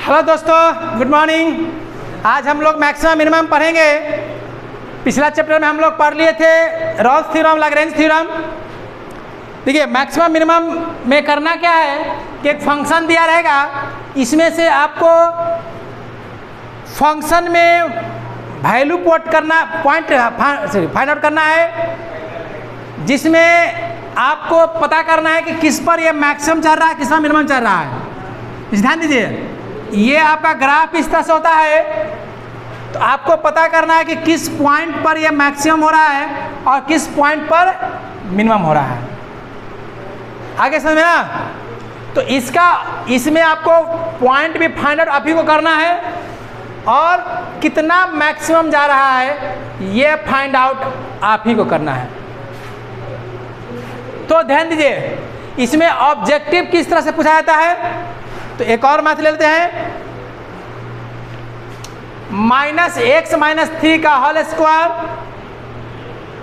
Hello दोस्तों, good morning. आज हम लोग मैक्सिमम मिनिमम पढ़ेंगे। पिछला चैप्टर में हम लोग पढ़ लिए थे रॉल्स थ्योरम, लैग्रेंज थ्योरम। देखिए, मैक्सिमम मिनिमम में करना क्या है कि एक फंक्शन दिया रहेगा, इसमें से आपको फंक्शन में वैल्यू पुट करना, पॉइंट फाइंड आउट करना है, जिसमें आपको पता करना है कि किस पर ये मैक्सिमम चल रहा है, किस पर मिनिमम चल रहा है। इस ध्यान दीजिए, ये आपका ग्राफ इस तरह से होता है, तो आपको पता करना है कि किस पॉइंट पर ये मैक्सिमम हो रहा है और किस पॉइंट पर मिनिमम हो रहा है। आगे समझ में ना? तो इसमें आपको पॉइंट भी फाइंड आउट आप ही को करना है और कितना मैक्सिमम जा रहा है ये फाइंड आउट आप ही को करना है। तो ध्यान दीजिए, इसमें ऑब्जेक्टिव किस तरह से पूछा जाता है। तो एक और मैथ ले लेते हैं, -x - 3 का होल स्क्वायर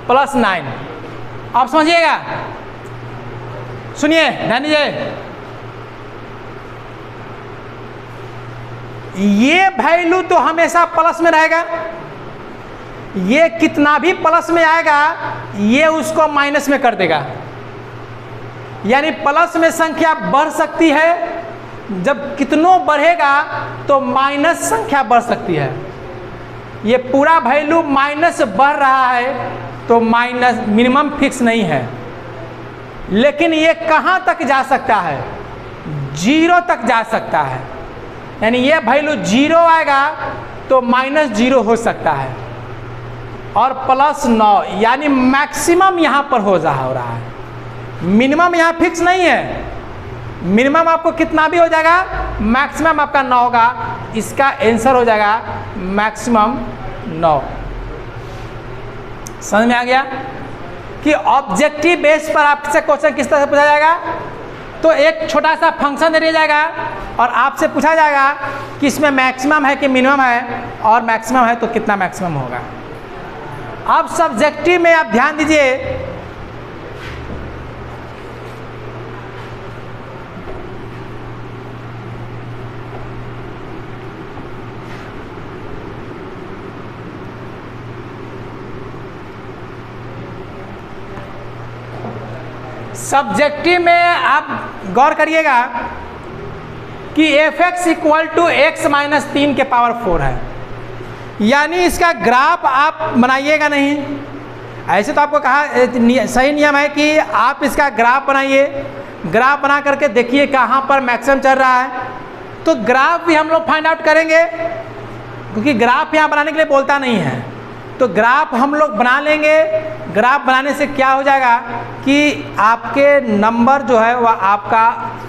प्लस 9। आप समझिएगा, सुनिए, ध्यान दीजिए। ये वैल्यू तो हमेशा प्लस में रहेगा, ये कितना भी प्लस में आएगा ये उसको माइनस में कर देगा। यानी प्लस में संख्या बढ़ सकती है, जब कितनों बढ़ेगा तो माइनस संख्या बढ़ सकती है। ये पूरा वैल्यू माइनस बढ़ रहा है तो माइनस मिनिमम फिक्स नहीं है, लेकिन ये कहाँ तक जा सकता है, 0 तक जा सकता है। यानी ये वैल्यू 0 आएगा तो -0 हो सकता है और +9, यानी मैक्सिमम यहाँ पर हो रहा है। मिनिमम यहाँ फिक्स नहीं है, मिनिमम आपको कितना भी हो जाएगा, मैक्सिमम आपका 9 होगा। इसका आंसर हो जाएगा मैक्सिमम 9। समझ में आ गया कि ऑब्जेक्टिव बेस पर आपसे क्वेश्चन किस तरह से पूछा जाएगा। तो एक छोटा सा फंक्शन दे दिया जाएगा और आपसे पूछा जाएगा कि इसमें मैक्सिमम है कि मिनिमम है, और मैक्सिमम है तो कितना मैक्सिमम होगा। अब सब्जेक्टिव में आप ध्यान दीजिए, सब्जेक्टिव में आप गौर करिएगा कि fx = x - 3 के पावर 4 है। यानी इसका ग्राफ आप बनाइएगा नहीं। ऐसे तो आपको कहा सही नियम है कि आप इसका ग्राफ बनाइए, ग्राफ बना करके देखिए कहाँ पर मैक्सिमम चल रहा है। तो ग्राफ भी हम लोग फाइंड आउट करेंगे, क्योंकि ग्राफ यहाँ बनाने के लिए बोलता नहीं है। तो ग्राफ हम लोग बना लेंगे। ग्राफ बनाने से क्या हो जाएगा कि आपके नंबर जो है वह आपका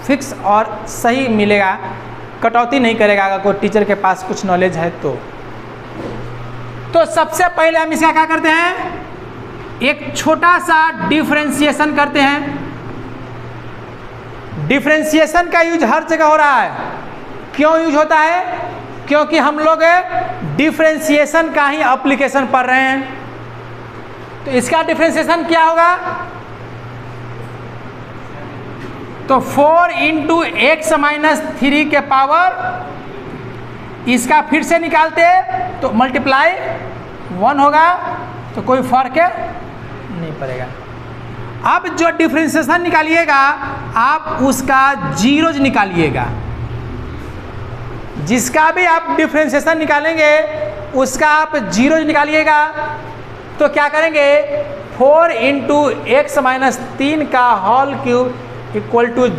फिक्स और सही मिलेगा, कटौती नहीं करेगा अगर कोई टीचर के पास कुछ नॉलेज है तो सबसे पहले हम इसका क्या करते हैं, एक छोटा सा डिफरेंशिएशन करते हैं। डिफरेंशिएशन का यूज हर जगह हो रहा है। क्यों यूज होता है? क्योंकि हम लोग डिफरेंशिएशन का ही एप्लीकेशन पढ़ रहे हैं। तो इसका डिफरेंशिएशन क्या होगा, तो 4 × x - 3 के पावर, इसका फिर से निकालते तो मल्टीप्लाई 1 होगा, तो कोई फर्क नहीं पड़ेगा। अब जो डिफरेंशिएशन निकालिएगा आप उसका जीरोज निकालिएगा। जिसका भी आप डिफरेंशिएशन निकालेंगे उसका आप जीरोज निकालिएगा। तो क्या करेंगे, 4 × x - 3 का होल क्यूब =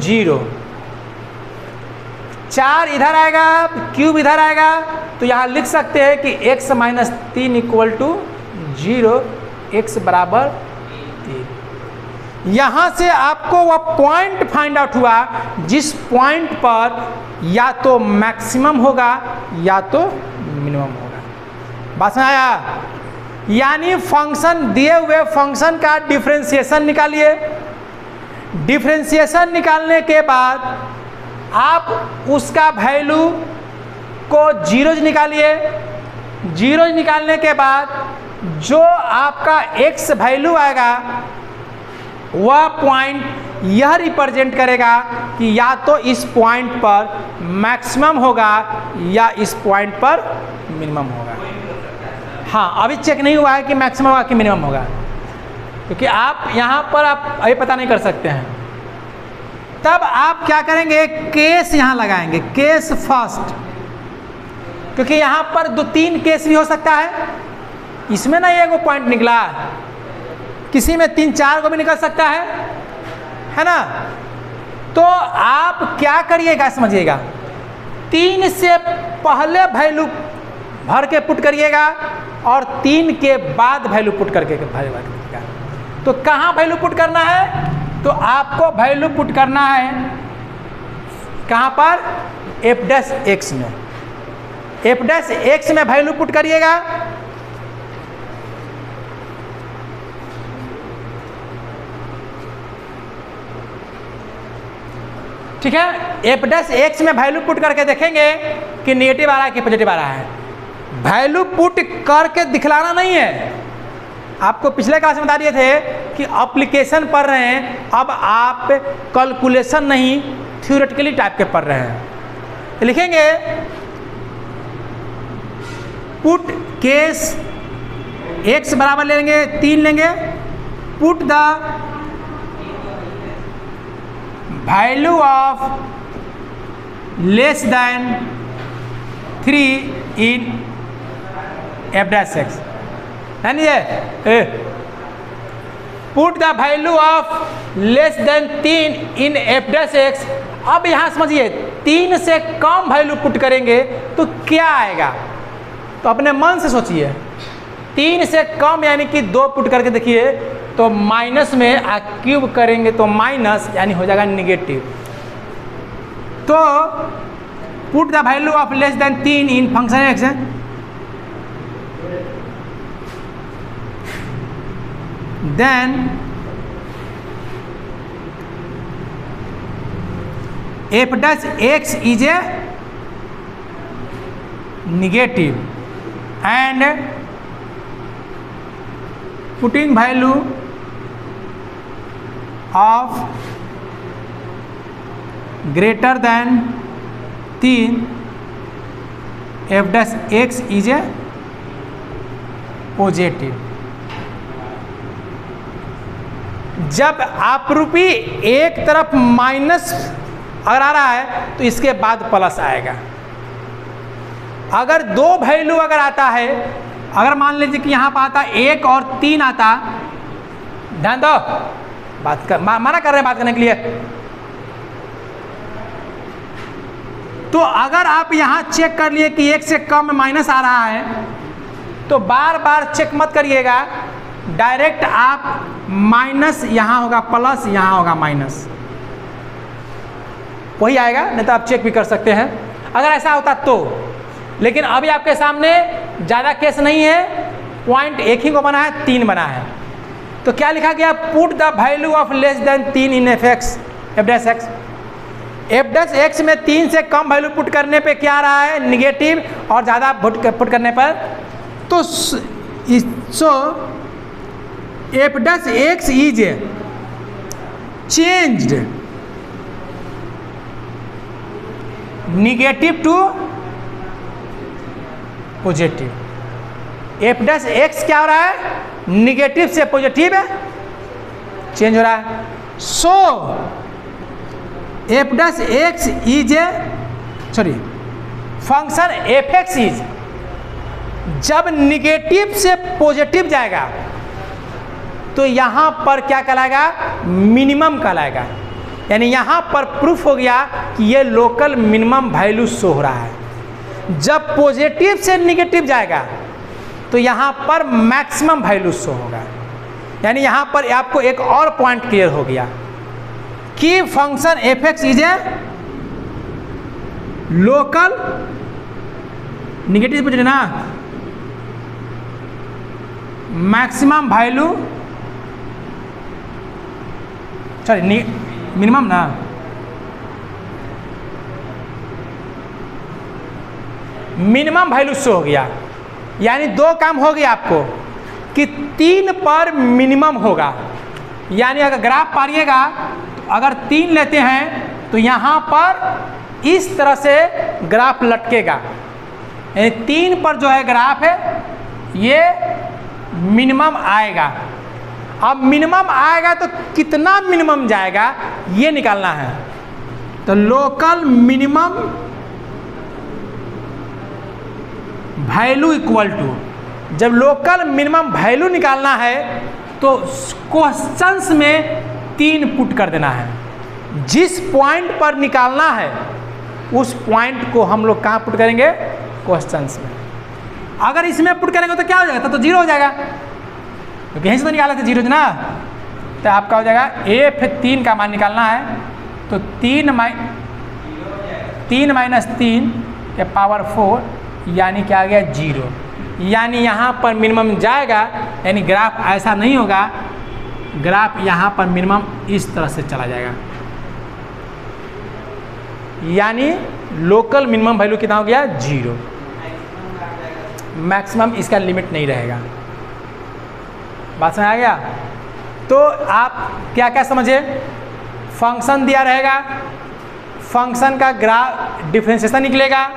0। 4 इधर आएगा, क्यूब इधर आएगा, तो यहाँ लिख सकते हैं कि x - 3 = 0, x = 3। यहाँ से आपको वह पॉइंट फाइंड आउट हुआ जिस पॉइंट पर या तो मैक्सिमम होगा या तो मिनिमम होगा। बात समझ आया? यानी फंक्शन, दिए हुए फंक्शन का डिफरेंशिएशन निकालिए। डिफरेंशिएशन निकालने के बाद आप उसका वैल्यू को जीरोज निकालिए। जीरोज निकालने के बाद जो आपका x वैल्यू आएगा वह पॉइंट यह रिप्रेजेंट करेगा कि या तो इस पॉइंट पर मैक्सिमम होगा या इस पॉइंट पर मिनिमम होगा। हाँ, अभी चेक नहीं हुआ है कि मैक्सिमम होगा कि मिनिमम होगा, क्योंकि आप यहाँ पर आप अभी पता नहीं कर सकते हैं। तब आप क्या करेंगे, केस यहाँ लगाएंगे, केस फर्स्ट, क्योंकि यहाँ पर 2-3 केस भी हो सकता है। इसमें ना ये पॉइंट निकला, किसी में 3-4 को भी निकल सकता है ना। तो आप क्या करिएगा समझिएगा, 3 से पहले वैल्यू भर के पुट करिएगा और 3 के बाद वैल्यू पुट करके भरिएगा। तो कहाँ वैल्यू पुट करना है, तो आपको वैल्यू पुट करना है कहाँ पर, f' में। f' में वैल्यू पुट करिएगा। ठीक है, f' में वैल्यू पुट करके देखेंगे कि नेगेटिव आ रहा है कि पॉजिटिव आ रहा है। वैल्यू पुट करके दिखलाना नहीं है। आपको पिछले क्लास में बता दिए थे कि एप्लीकेशन पढ़ रहे हैं, अब आप कैलकुलेशन नहीं थ्योरेटिकली टाइप के पढ़ रहे हैं। तो लिखेंगे पुट केस x बराबर लेंगे 3 लेंगे, put the value of less then 3 in f', यानी ये put the value of less then 3 in f'। अब यहाँ समझिए 3 से कम वैल्यू पुट करेंगे तो क्या आएगा, तो अपने मन से सोचिए। 3 से कम यानी कि 2 पुट करके देखिए, तो माइनस में क्यूब करेंगे तो माइनस यानी हो जाएगा निगेटिव। तो put the value of less then 3 in function x, then f' is a negative and putting value of greater than 3 f' is a positive। जब आपूर्ति एक तरफ माइनस अगर आ रहा है तो इसके बाद प्लस आएगा। अगर 2 वैल्यू अगर आता है, अगर मान लीजिए कि यहाँ पर आता 1 और 3 आता, ध्यान दो, बात कर मना कर रहे हैं बात करने के लिए। तो अगर आप यहाँ चेक कर लिए कि 1 से कम में माइनस आ रहा है, तो बार बार चेक मत करिएगा, डायरेक्ट आप माइनस यहाँ होगा प्लस, यहाँ होगा माइनस, वही आएगा। नहीं तो आप चेक भी कर सकते हैं अगर ऐसा होता तो। लेकिन अभी आपके सामने ज़्यादा केस नहीं है, पॉइंट एक ही को बना है, 3 बना है। तो क्या लिखा गया, put the value of less then 3 in f'। f' में 3 से कम वैल्यू पुट करने पे क्या आ रहा है, निगेटिव, और ज़्यादा पुट करने पर तो so f' is changed negative to positive. f' क्या हो रहा है, निगेटिव से पॉजिटिव चेंज हो रहा है। सो f' is a function f' is, जब निगेटिव से पॉजिटिव जाएगा तो यहाँ पर क्या कहलाएगा, मिनिमम कहलाएगा। यानी यहाँ पर प्रूफ हो गया कि ये लोकल मिनिमम वैल्यू शो हो रहा है। जब पॉजिटिव से निगेटिव जाएगा तो यहाँ पर मैक्सिमम वैल्यू शो होगा। यानी यहाँ पर आपको एक और पॉइंट क्लियर हो गया कि function f' is a local negative positive ना मैक्सिमम वैल्यू, सॉरी मिनिमम ना, मिनिमम वैल्यू शो हो गया। यानी 2 काम हो गया आपको कि 3 पर मिनिमम होगा। यानी अगर ग्राफ पारिएगा तो अगर 3 लेते हैं तो यहाँ पर इस तरह से ग्राफ लटकेगा, यानी 3 पर जो है ग्राफ है ये मिनिमम आएगा। अब मिनिमम आएगा तो कितना मिनिमम जाएगा ये निकालना है। तो local minimum value equal to, जब लोकल मिनिमम वैल्यू निकालना है तो क्वेश्चंस में 3 पुट कर देना है। जिस पॉइंट पर निकालना है उस पॉइंट को हम लोग कहाँ पुट करेंगे? क्वेश्चंस में। अगर इसमें पुट करेंगे तो क्या हो जाएगा? तो 0 हो जाएगा, क्योंकि यहीं से तो निकाला था 0 ना। तो आपका हो जाएगा F3 का मान निकालना है तो 3 माइनस 3 के पावर 4 यानी क्या आ गया? 0। यानी यहाँ पर मिनिमम जाएगा, यानी ग्राफ ऐसा नहीं होगा, ग्राफ यहाँ पर मिनिमम इस तरह से चला जाएगा। यानी लोकल मिनिमम वैल्यू कितना हो गया? 0। मैक्सिमम इसका लिमिट नहीं रहेगा। बात समझ आ गया? तो आप क्या क्या समझे? फंक्शन दिया रहेगा, फंक्शन का ग्राफ डिफरेंशिएशन निकलेगा,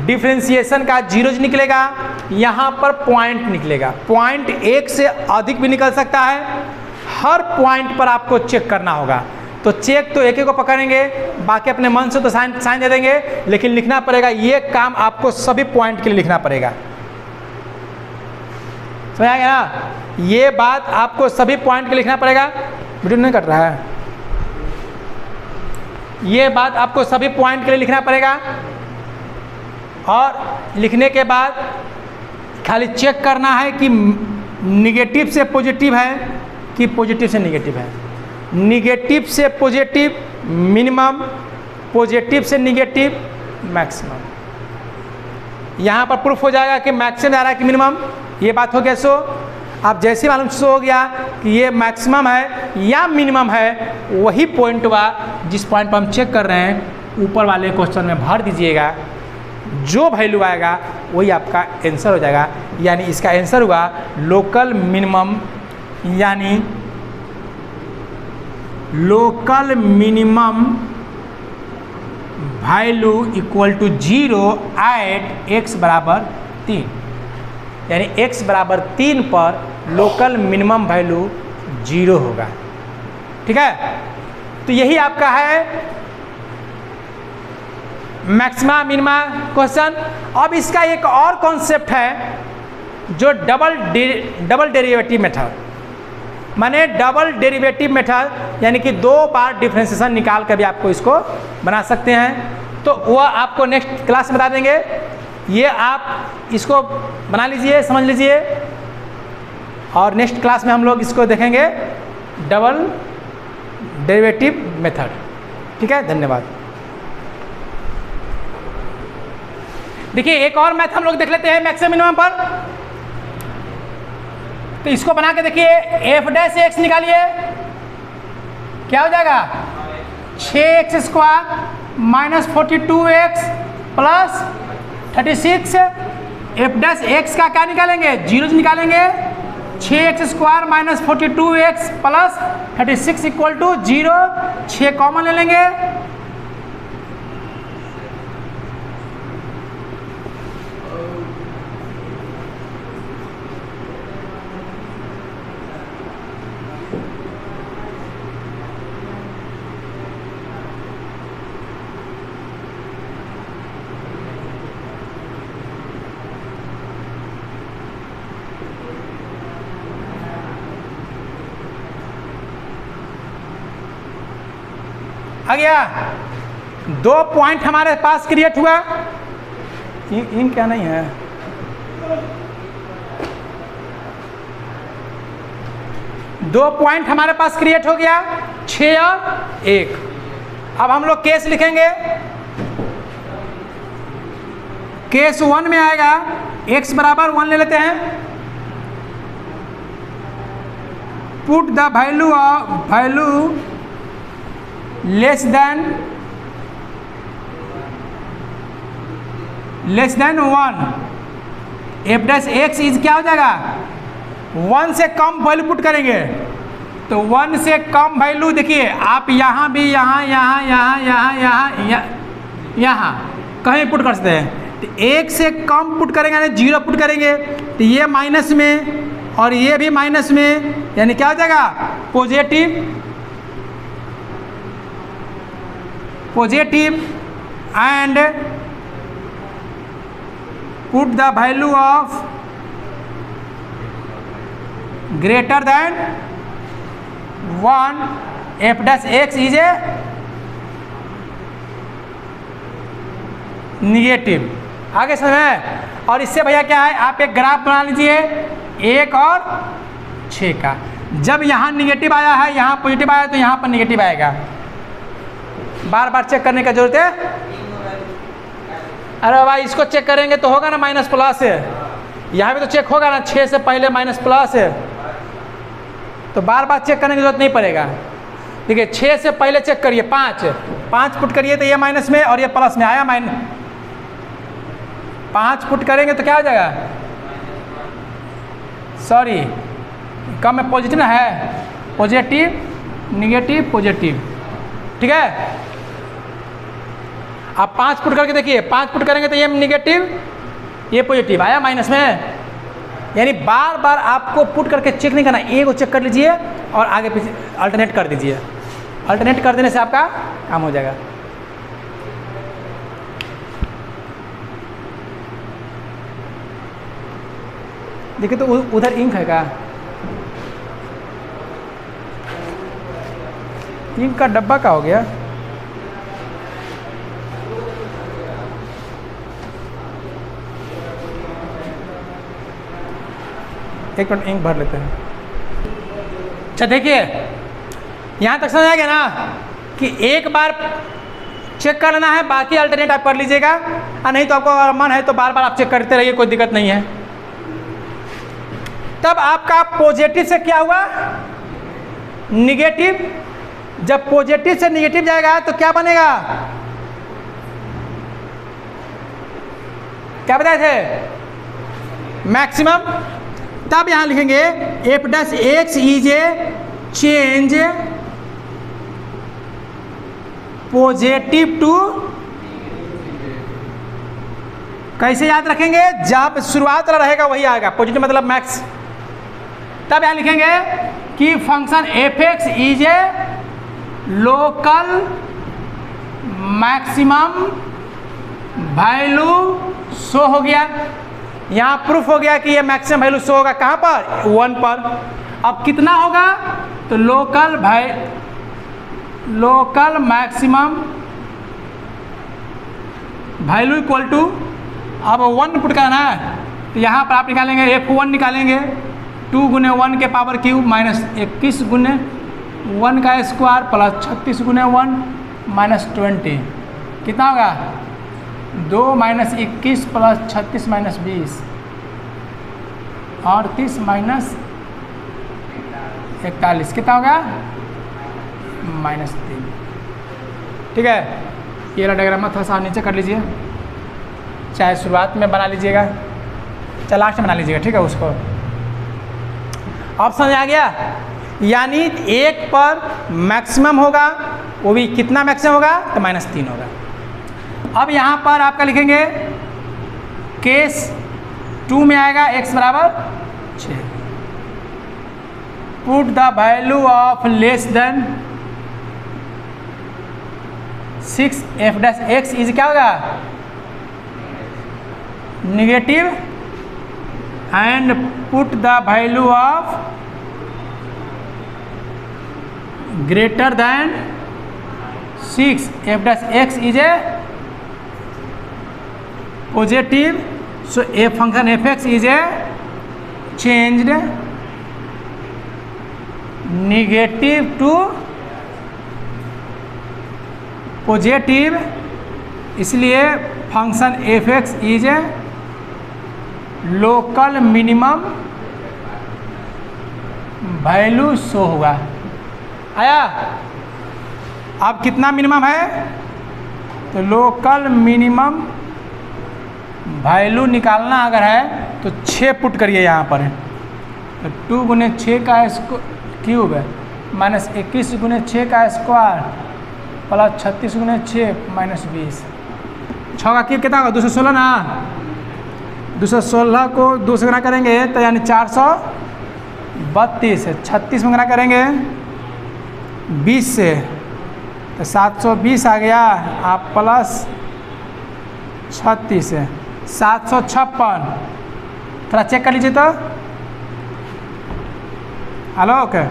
डिफरेंशिएशन का जीरोज निकलेगा, यहाँ पर पॉइंट निकलेगा। पॉइंट 1 से अधिक भी निकल सकता है। हर पॉइंट पर आपको चेक करना होगा। तो चेक तो एक एक को पकड़ेंगे, बाकी अपने मन से तो साइन दे देंगे, लेकिन लिखना पड़ेगा। ये काम आपको सभी पॉइंट के लिए लिखना पड़ेगा। समझ आ गया ना? ये बात आपको सभी पॉइंट के लिए लिखना पड़ेगा। वीडियो नहीं कट रहा है? ये बात आपको सभी पॉइंट के लिए लिखना पड़ेगा। और लिखने के बाद खाली चेक करना है कि निगेटिव से पॉजिटिव है कि पॉजिटिव से निगेटिव है। निगेटिव से पॉजिटिव मिनिमम, पॉजिटिव से निगेटिव मैक्सिमम। यहाँ पर प्रूफ हो जाएगा कि मैक्सिमम आ रहा है कि मिनिमम। ये बात हो गया। सो अब जैसे मालूम सो हो गया कि ये मैक्सिमम है या मिनिमम है, वही पॉइंट हुआ जिस पॉइंट पर हम चेक कर रहे हैं ऊपर वाले क्वेश्चन में भर दीजिएगा। जो वैल्यू आएगा वही आपका आंसर हो जाएगा। यानी इसका आंसर हुआ लोकल मिनिमम, यानी local minimum value equal to 0 at x बराबर 3। यानी x बराबर 3 पर लोकल मिनिमम वैल्यू 0 होगा। ठीक है? तो यही आपका है मैक्सिमा मिनिमा क्वेश्चन। अब इसका एक और कॉन्सेप्ट है जो डबल डेरिवेटिव मेथड, माने डबल डेरिवेटिव मेथड, यानी कि 2 बार डिफरेंशिएशन निकाल कर भी आपको इसको बना सकते हैं। तो वह आपको नेक्स्ट क्लास में बता देंगे। ये आप इसको बना लीजिए, समझ लीजिए, और नेक्स्ट क्लास में हम लोग इसको देखेंगे डबल डेरिवेटिव मेथड। ठीक है? धन्यवाद। देखिए एक और मैथ हम लोग देख लेते हैं मैक्सिमम मिनिमम पर। तो इसको बना के देखिए, एफ डैश एक्स निकालिए, क्या हो जाएगा? 6x square minus 42x plus 36। F dash X का क्या निकालेंगे? 0 निकालेंगे। 6x square minus 42x plus 36 equal to 0। 6 common ले लेंगे, आ गया। 2 पॉइंट हमारे पास क्रिएट हुआ। इन क्या नहीं है? दो पॉइंट हमारे पास क्रिएट हो गया, 6 और 1। अब हम लोग केस लिखेंगे। केस 1 में आएगा x बराबर 1 ले लेते हैं। Put the value of value less than 1। F dash X is क्या हो जाएगा? 1 से कम वैल्यू पुट करेंगे। तो 1 से कम वैल्यू देखिए आप यहाँ भी यहाँ कहीं पुट कर सकते हैं। तो 1 से कम पुट करेंगे यानी 0 पुट करेंगे तो ये माइनस में और ये भी माइनस में, यानी क्या हो जाएगा positive and put the value of greater then 1 f dash x is a negative. आगे समझ में। और इससे भैया क्या है, आप एक ग्राफ बना लीजिए 1 और 6 का। जब यहाँ निगेटिव आया है, यहाँ पॉजिटिव आया, तो यहाँ पर निगेटिव आएगा। बार बार चेक करने का जरूरत है। अरे भाई इसको चेक करेंगे तो होगा ना माइनस प्लस है, यहाँ भी तो चेक होगा ना, 6 से पहले माइनस प्लस है, तो बार बार चेक करने की जरूरत नहीं पड़ेगा। देखिए 6 से पहले चेक करिए, 5 पुट करिए तो ये माइनस में और ये प्लस में आया, 5 पुट करेंगे तो क्या हो जाएगा, सॉरी कम में पॉजिटिव ना है, पॉजिटिव निगेटिव पॉजिटिव, ठीक है। आप 5 पुट करके देखिए, 5 पुट करेंगे तो ये निगेटिव ये पॉजिटिव आया माइनस में। यानी बार बार आपको पुट करके चेक नहीं करना, एक को चेक कर लीजिए और आगे पीछे अल्टरनेट कर दीजिए। अल्टरनेट कर देने से आपका काम हो जाएगा। देखिए तो उधर इंक है क्या, इंक का डब्बा का हो गया। एक मिनट इंक भर लेते हैं। अच्छा देखिए यहाँ तक समझ आ गया ना कि एक बार चेक कर लेना है, बाकी अल्टरनेट आप कर लीजिएगा, और नहीं तो आपको मन है तो बार बार आप चेक करते रहिए, कोई दिक्कत नहीं है। तब आपका पॉजिटिव से क्या हुआ, निगेटिव। जब पॉजिटिव से निगेटिव जाएगा तो क्या बनेगा, क्या बताए थे, मैक्सिमम। तब यहां लिखेंगे F dash X is a change positive to, कैसे याद रखेंगे, जब शुरुआत वाला रहेगा वही आएगा, पॉजिटिव मतलब मैक्स। तब यहां लिखेंगे कि function F X is a local maximum value show हो गया। यहाँ प्रूफ हो गया कि ये मैक्सिमम वैल्यू शो होगा कहाँ पर, 1 पर। अब कितना होगा, तो local maximum value equal to, अब 1 पुट करना है तो यहाँ पर आप निकालेंगे F1 निकालेंगे 2 गुने 1 के पावर क्यूब माइनस 21 गुने 1 का स्क्वायर प्लस 36 गुने 1 माइनस 20, कितना होगा 2 माइनस 21 प्लस 36 माइनस 20 और 30 माइनस 41, कितना होगा माइनस 3। ठीक है, ये वाला डायग्राम थोड़ा सा नीचे कर लीजिए, चाहे शुरुआत में बना लीजिएगा चाहे लास्ट में बना लीजिएगा, ठीक है। उसको ऑप्शन आ गया, यानी 1 पर मैक्सिमम होगा, वो भी कितना मैक्सिमम होगा, तो -3 होगा। अब यहाँ पर आपका लिखेंगे केस 2 में आएगा x बराबर 6, put the value of less than 6 F dash X is क्या होगा, negative, and put the value of greater than 6 F dash X is a positive, so a function F X is a changed negative to positive, इसलिए function F X is a local minimum value show होगा। आया, अब कितना minimum है, तो local minimum value निकालना अगर है तो 6 पुट करिए यहाँ पर, तो 2 गुने 6 का इसको क्यूब है माइनस 21 गुने 6 का स्क्वायर प्लस 36 गुने 6 माइनस 20। 6 का क्यूब कितना होगा 216 ना। 216 को 2 से गुना करेंगे तो यानी 432 है। 36 में गुना करेंगे 20 से तो 720 आ गया। आप प्लस 36 है 756। थोड़ा चेक कर लीजिए तो। हेलो ओके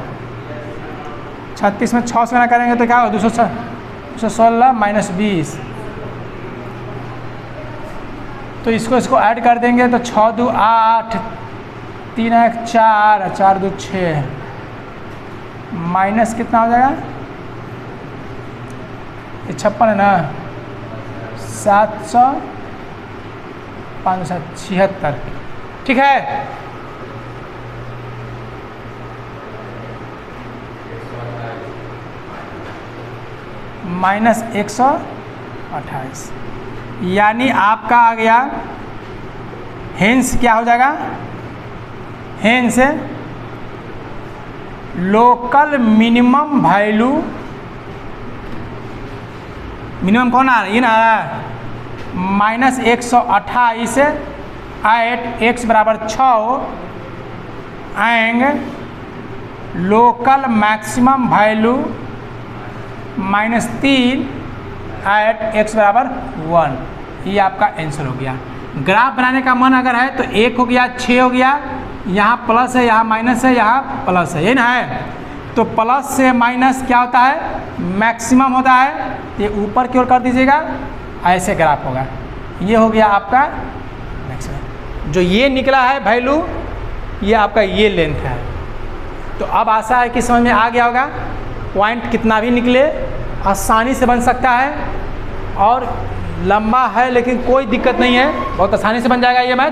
36 में 6 से गुना करेंगे तो क्या होगा 216 माइनस 20। तो इसको ऐड कर देंगे तो 6 2 8 3 1 4 4 2 6 माइनस कितना हो जाएगा ये 56 है ना 700 576। ठीक है माइनस 128 यानी आपका आ गया हेंस क्या हो जाएगा hence local minimum value. Minimum कौन आ रहा है ये ना माइनस 128 एट x बराबर 6 and local maximum value minus 3 at x बराबर 1। ये आपका आंसर हो गया। ग्राफ बनाने का मन अगर है तो 1 हो गया 6 हो गया यहाँ प्लस है यहाँ माइनस है यहाँ प्लस है ये ना है। तो प्लस से माइनस क्या होता है मैक्सिमम होता है। ये ऊपर की ओर कर दीजिएगा ऐसे ग्राफ होगा। ये हो गया आपका मैक्सिमम। जो ये निकला है वैल्यू ये आपका ये लेंथ है। तो अब आशा है कि समझ में आ गया होगा। पॉइंट कितना भी निकले आसानी से बन सकता है और लंबा है लेकिन कोई दिक्कत नहीं है बहुत आसानी से बन जाएगा ये मैथ।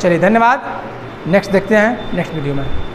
चलिए धन्यवाद। नेक्स्ट देखते हैं नेक्स्ट वीडियो में।